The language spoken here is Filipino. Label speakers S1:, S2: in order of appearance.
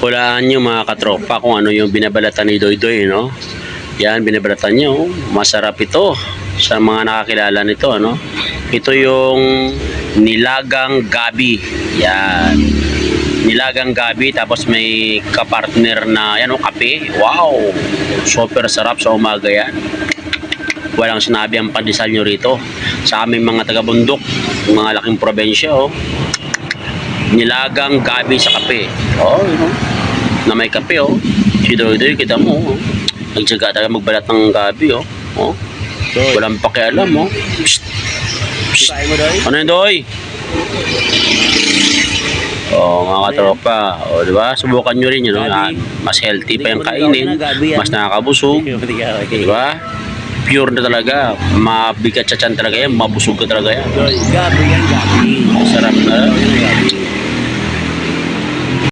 S1: Hulaan nyo mga katropa kung ano yung binabalatan ni Doydoy, no? Yan, binabalatan nyo. Masarap ito sa mga nakakilala nito, ano? Ito yung nilagang gabi. Yan. Nilagang gabi, tapos may kapartner na, yan o, kape. Wow! Super sarap sa umaga yan. Walang sinabi ang pandesal nyo rito. Sa aming mga taga-bundok, mga laking probensya, oh. Nilagang gabi sa kape. Oh, you know, na may kape, oh. Si Doydoy, kita mo, oh. Nagtsaga talaga magbalat ng gabi, oh. Oh. Walang pakialam, oh. Psst. Psst. Ano yun, Doy? Oh, mga katropa. Oh, di ba? Subukan nyo rin yun, no? Mas healthy pa yung kainin. Mas nakakabusog. Di ba? Pure na talaga. Mabigat sa tiyan talaga yan. Mabusog ka talaga yan.
S2: Gabi yan, gabi.
S1: Sarap na.